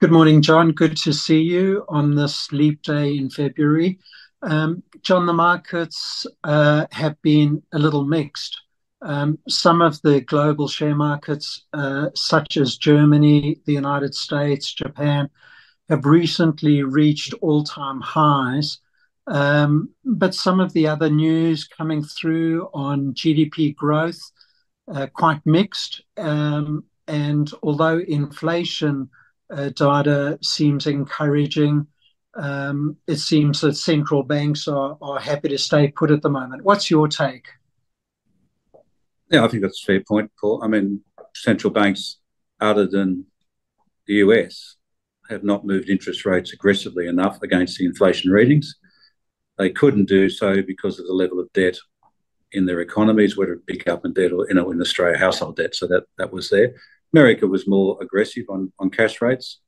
Good morning, John. Good to see you on this leap day in February. John, the markets have been a little mixed. Some of the global share markets, such as Germany, the United States, Japan, have recently reached all-time highs. But some of the other news coming through on GDP growth, quite mixed. And although inflation data seems encouraging, it seems that central banks are happy to stay put at the moment. What's your take? Yeah, I think that's a fair point, Paul. I mean, central banks, other than the US, have not moved interest rates aggressively enough against the inflation readings. They couldn't do so because of the level of debt in their economies, whether it be government debt or in Australia household debt. So that was there. America was more aggressive on cash rates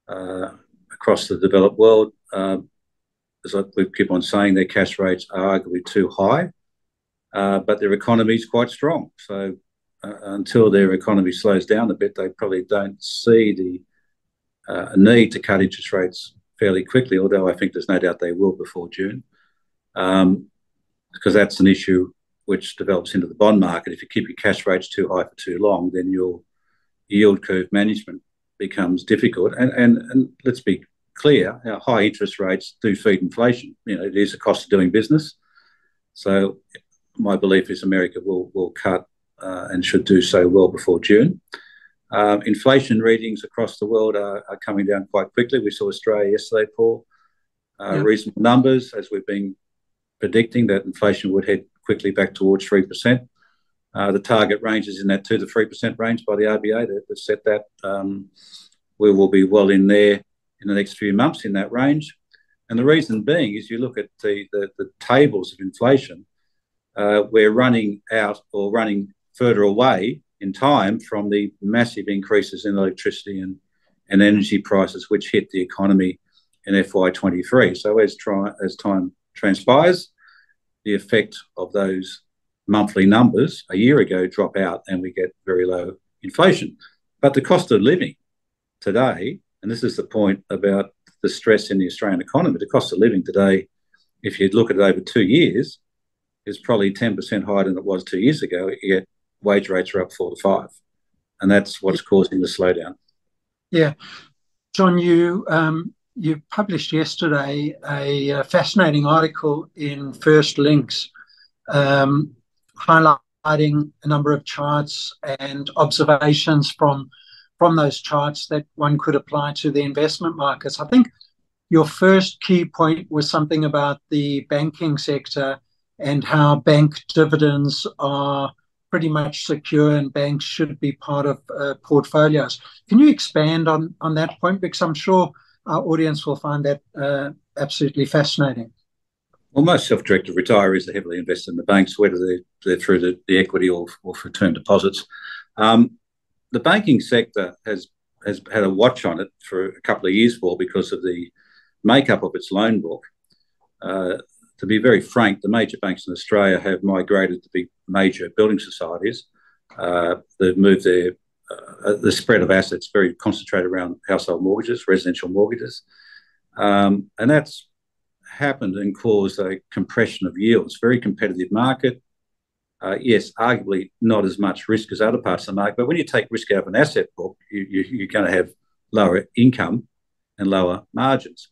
across the developed world. As we keep on saying, their cash rates are arguably too high, but their economy is quite strong. So until their economy slows down a bit, they probably don't see the need to cut interest rates fairly quickly, although I think there's no doubt they will before June, because that's an issue which develops into the bond market. If you keep your cash rates too high for too long, then your yield curve management becomes difficult. And let's be clear, high interest rates do feed inflation. It is a cost of doing business. So my belief is America will cut and should do so well before June. Inflation readings across the world are coming down quite quickly. We saw Australia yesterday, Paul. Reasonable numbers, as we've been predicting, that inflation would head quickly back towards 3%. The target range is in that 2 to 3% range by the RBA. They've set that. We will be well in there in the next few months in that range. And the reason being is you look at the tables of inflation, we're running out or running further away in time from the massive increases in electricity and energy prices, which hit the economy in FY23. So as time transpires, the effect of those monthly numbers a year ago drop out and we get very low inflation. But the cost of living today, and this is the point about the stress in the Australian economy, the cost of living today, if you look at it over 2 years, is probably 10% higher than it was 2 years ago, yet wage rates are up 4 to 5. And that's what's causing the slowdown. Yeah. John, you published yesterday a fascinating article in First Links, highlighting a number of charts and observations from those charts that one could apply to the investment markets. I think your first key point was something about the banking sector and how bank dividends are pretty much secure and banks should be part of portfolios. Can you expand on that point? Because I'm sure our audience will find that absolutely fascinating. Well, most self-directed retirees are heavily invested in the banks, whether they're through the equity or for term deposits. The banking sector has had a watch on it for a couple of years, Paul, because of the makeup of its loan book. To be very frank, the major banks in Australia have migrated to be major building societies. They've moved the spread of assets very concentrated around household mortgages, residential mortgages. And that's happened and caused a compression of yields. Very competitive market. Yes, arguably not as much risk as other parts of the market, but when you take risk out of an asset book, you're going to have lower income and lower margins.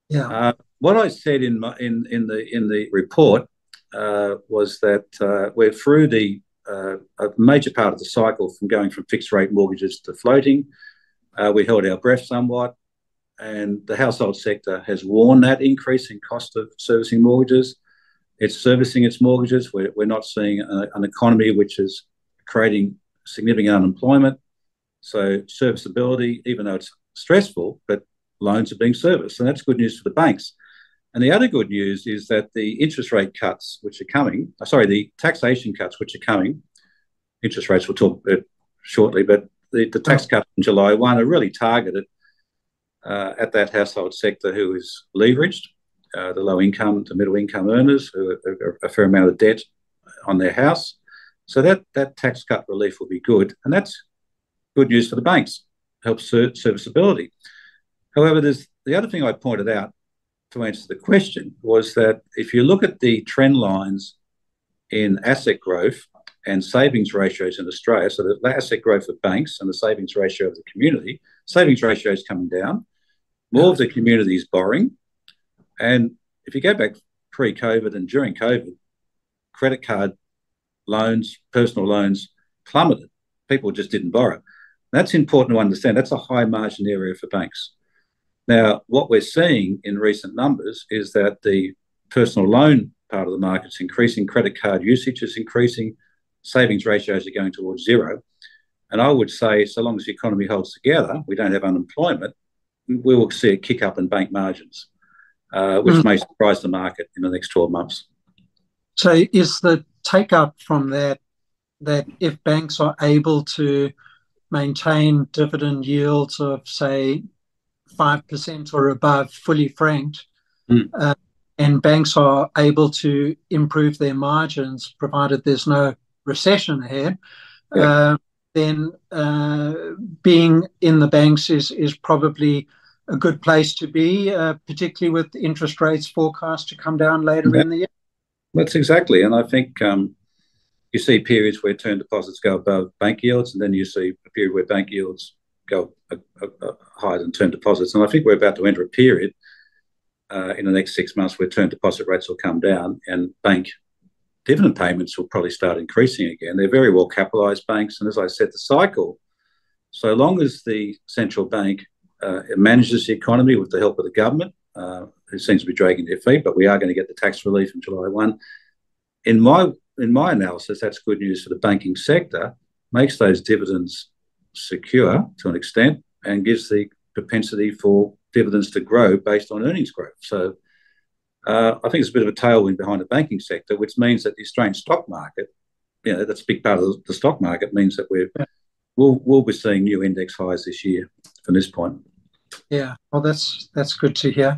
Yeah. What I said in the report was that we're through a major part of the cycle from going from fixed rate mortgages to floating. We held our breath somewhat, and the household sector has worn that increase in cost of servicing mortgages. It's servicing its mortgages. We're not seeing an economy which is creating significant unemployment. So serviceability, even though it's stressful, but loans are being serviced, and that's good news for the banks. And the other good news is that the interest rate cuts which are coming, the taxation cuts which are coming, interest rates we'll talk about shortly, but the tax cuts in July 1 are really targeted at that household sector who is leveraged, the low income to middle income earners who have a fair amount of debt on their house. So that tax cut relief will be good, and that's good news for the banks, helps serviceability. However, there's the other thing I pointed out to answer the question was that if you look at the trend lines in asset growth and savings ratios in Australia, so the asset growth of banks and the savings ratio of the community, savings ratio is coming down. More of the community is borrowing. And if you go back pre-COVID and during COVID, credit card loans, personal loans plummeted. People just didn't borrow. That's important to understand. That's a high margin area for banks. Now, what we're seeing in recent numbers is that the personal loan part of the market is increasing, credit card usage is increasing, savings ratios are going towards zero. And I would say, so long as the economy holds together, we don't have unemployment, we will see a kick up in bank margins, which may surprise the market in the next 12 months. So is the take up from that if banks are able to maintain dividend yields of, say, 5% or above fully franked, and banks are able to improve their margins, provided there's no recession ahead, then being in the banks is probably a good place to be, particularly with interest rates forecast to come down later in the year. That's exactly. And I think you see periods where term deposits go above bank yields, and then you see a period where bank yields go higher than term deposits. And I think we're about to enter a period in the next 6 months where term deposit rates will come down and bank dividend payments will probably start increasing again. They're very well capitalised banks. And as I said, the cycle, so long as the central bank manages the economy with the help of the government, who seems to be dragging their feet, but we are going to get the tax relief in July 1. In my analysis, that's good news for the banking sector, makes those dividends secure to an extent and gives the propensity for dividends to grow based on earnings growth. So I think it's a bit of a tailwind behind the banking sector, which means that the Australian stock market, that's a big part of the stock market, means that we'll be seeing new index highs this year from this point. Yeah, well, that's good to hear.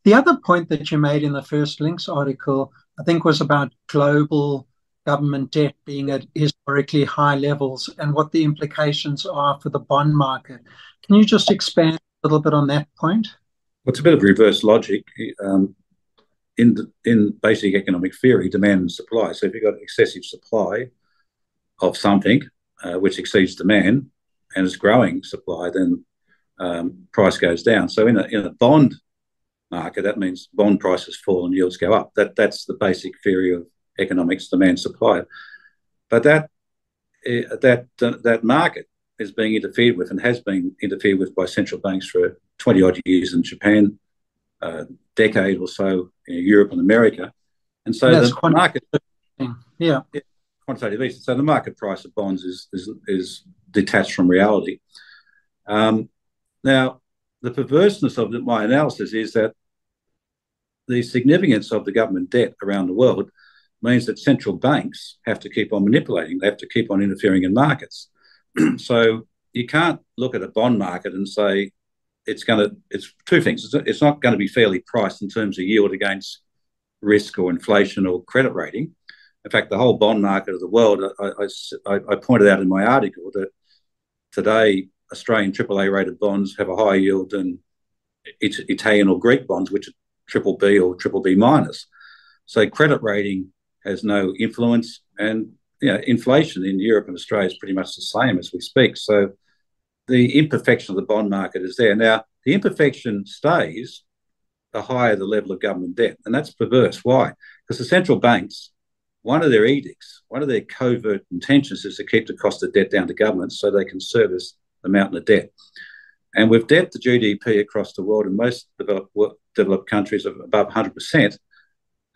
The other point that you made in the First Links article, I think, was about global government debt being at historically high levels and what the implications are for the bond market. Can you just expand a little bit on that point? Well, it's a bit of reverse logic. In basic economic theory, demand and supply. So if you've got excessive supply of something which exceeds demand and is growing supply, then price goes down. So in a bond market, that means bond prices fall and yields go up. That's the basic theory of economics, demand supply. But that market is being interfered with and has been interfered with by central banks for 20 odd years in Japan, decade or so in Europe and America. And so the market, quantitative easing. So the market price of bonds is detached from reality. Now, the perverseness of my analysis is that the significance of the government debt around the world means that central banks have to keep on manipulating. They have to keep on interfering in markets. So you can't look at a bond market and say it's two things. It's not going to be fairly priced in terms of yield against risk or inflation or credit rating. In fact, the whole bond market of the world, I pointed out in my article that today Australian AAA rated bonds have a higher yield than Italian or Greek bonds, which are triple B or triple B minus. So credit rating has no influence, and inflation in Europe and Australia is pretty much the same as we speak. So the imperfection of the bond market is there. Now, the imperfection stays the higher the level of government debt, and that's perverse. Why? Because the central banks, one of their edicts, one of their covert intentions is to keep the cost of debt down to governments so they can service the mountain of debt. And with debt to GDP across the world in most developed countries of above 100%,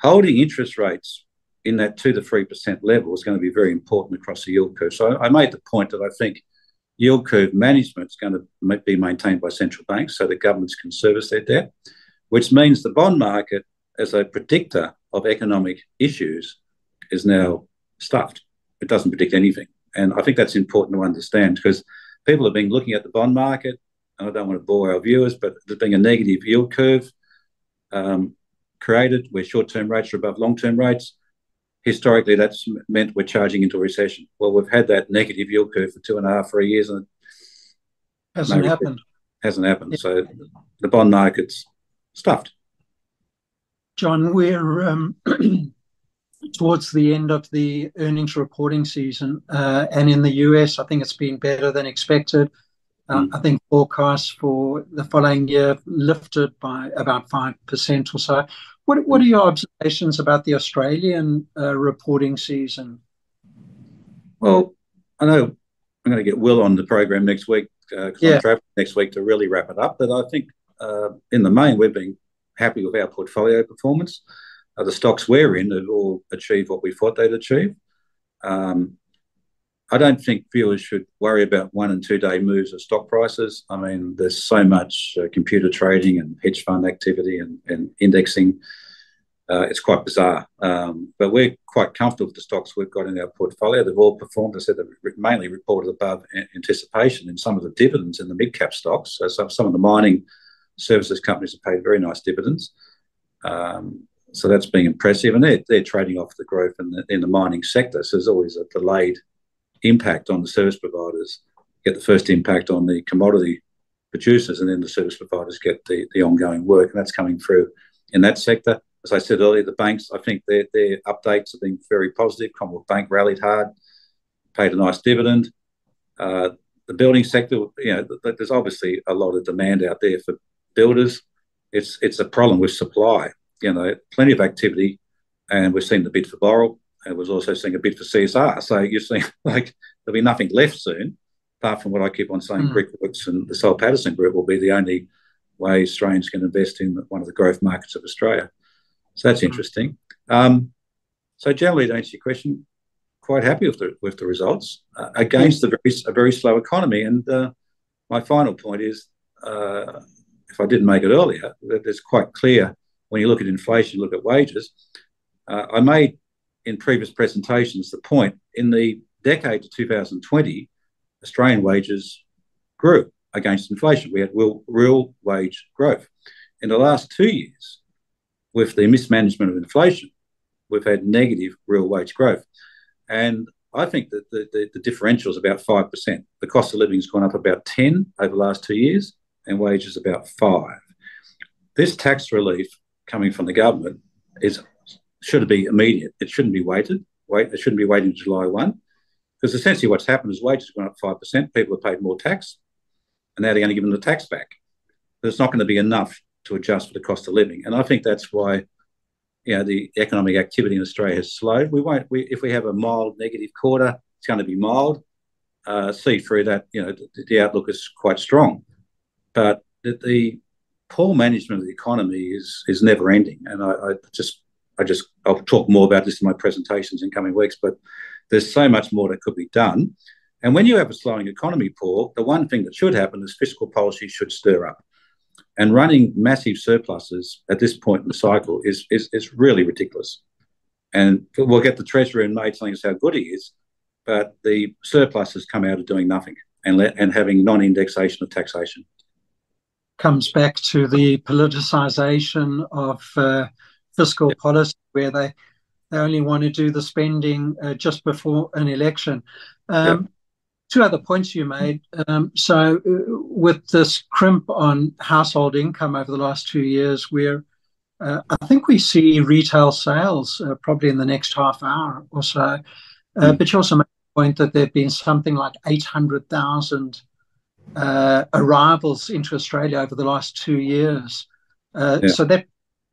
holding interest rates in that 2 to 3% level is going to be very important across the yield curve. So I made the point that I think yield curve management is going to be maintained by central banks so that governments can service their debt, which means the bond market as a predictor of economic issues is now stuffed. It doesn't predict anything. And I think that's important to understand because people have been looking at the bond market, and I don't want to bore our viewers, but there's been a negative yield curve created where short-term rates are above long-term rates. Historically, that's meant we're charging into a recession. Well, we've had that negative yield curve for 2.5, 3 years, and hasn't happened. Hasn't happened. So the bond market's stuffed. John, we're towards the end of the earnings reporting season, and in the US, I think it's been better than expected. I think forecasts for the following year lifted by about 5% or so. What are your observations about the Australian reporting season? Well, I know I'm going to get Will on the program next week because I'm traveling next week to really wrap it up. But I think in the main, we've been happy with our portfolio performance. The stocks we're in have all achieved what we thought they'd achieve. I don't think viewers should worry about 1 and 2 day moves of stock prices. I mean, there's so much computer trading and hedge fund activity and indexing. It's quite bizarre. But we're quite comfortable with the stocks we've got in our portfolio. They've all performed. I said they've mainly reported above anticipation in some of the dividends in the mid-cap stocks. So some of the mining services companies have paid very nice dividends. So that's been impressive. And they're trading off the growth in the mining sector. So there's always a delayed impact on the service providers. Get the first impact on the commodity producers, and then the service providers get the ongoing work. And that's coming through in that sector. As I said earlier, the banks, I think their updates have been very positive. Commonwealth Bank rallied hard, paid a nice dividend. The building sector, there's obviously a lot of demand out there for builders. It's a problem with supply. Plenty of activity, and we've seen the bid for Boral, and we're also seeing a bid for CSR. So you're seeing there'll be nothing left soon, apart from what I keep on saying, Brickworks and the Soul Pattinson Group will be the only way Australians can invest in one of the growth markets of Australia. So that's interesting. So generally, to answer your question, quite happy with the results against a very slow economy. And my final point is, if I didn't make it earlier, that it's quite clear when you look at inflation, look at wages. I made in previous presentations the point in the decade to 2020, Australian wages grew against inflation. We had real wage growth. In the last 2 years, with the mismanagement of inflation, we've had negative real wage growth. And I think that the differential is about 5%. The cost of living has gone up about 10 over the last 2 years, and wages about 5. This tax relief coming from the government should be immediate. It shouldn't be waited. It shouldn't be waiting July 1, because essentially what's happened is wages have gone up 5%. People have paid more tax, and now they're going to give them the tax back. But it's not going to be enough to adjust for the cost of living. And I think that's why the economic activity in Australia has slowed. If we have a mild negative quarter, it's going to be mild. See through that, the outlook is quite strong. But the poor management of the economy is never ending. And I'll talk more about this in my presentations in coming weeks, but there's so much more that could be done. And when you have a slowing economy, Paul, the one thing that should happen is fiscal policy should stir up. And running massive surpluses at this point in the cycle is really ridiculous. And we'll get the Treasurer in May telling us how good he is, but the surpluses come out of doing nothing and having non-indexation of taxation. Comes back to the politicisation of fiscal policy, where they only want to do the spending just before an election. Two other points you made. So with this crimp on household income over the last 2 years, I think we see retail sales probably in the next half hour or so. But you also made the point that there have been something like 800,000 arrivals into Australia over the last 2 years. So that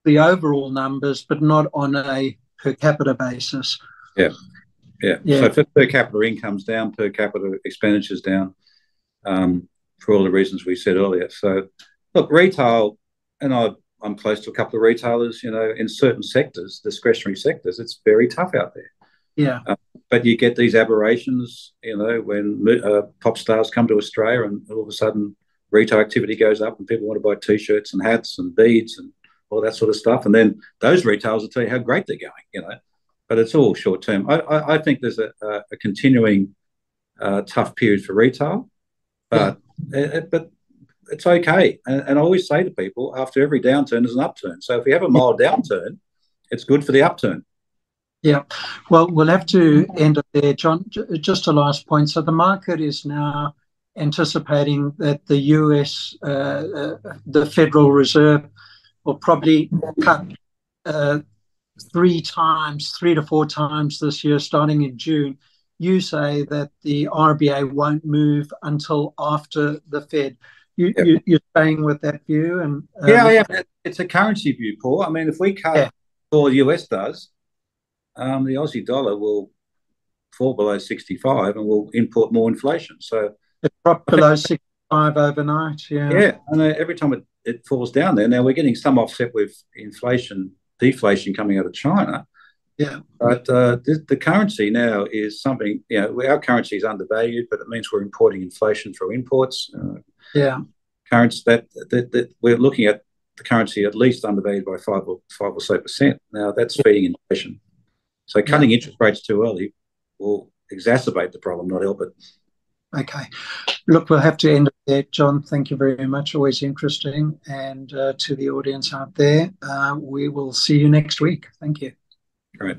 the overall numbers, but not on a per capita basis. So per capita income's down, per capita expenditure's down, for all the reasons we said earlier. So look, retail, and I'm close to a couple of retailers, in certain sectors, discretionary sectors, it's very tough out there. But you get these aberrations, when pop stars come to Australia and all of a sudden retail activity goes up and people want to buy T-shirts and hats and beads and all that sort of stuff. And then those retailers will tell you how great they're going, But it's all short term. I think there's a continuing tough period for retail, but it's okay. And I always say to people, after every downturn, there's an upturn. So if we have a mild downturn, it's good for the upturn. Yeah. Well, we'll have to end it there, John. Just a last point. So the market is now anticipating that the US, the Federal Reserve, will probably cut 3 to 4 times this year, starting in June. You say that the RBA won't move until after the Fed. You're staying with that view? And yeah, it's a currency view, Paul. I mean, if we cut all the US does, the Aussie dollar will fall below 65 and we'll import more inflation. So it dropped below 65 overnight. Yeah, and every time it falls down there. Now we're getting some offset with deflation coming out of China. Yeah, but the currency now is something. Our currency is undervalued, but it means we're importing inflation through imports. Currency that we're looking at the currency at least undervalued by 5 or so %. Now that's feeding inflation. So cutting interest rates too early will exacerbate the problem, not help it. Okay. Look, we'll have to end it there. John, thank you very much. Always interesting. And to the audience out there, we will see you next week. Thank you. Great.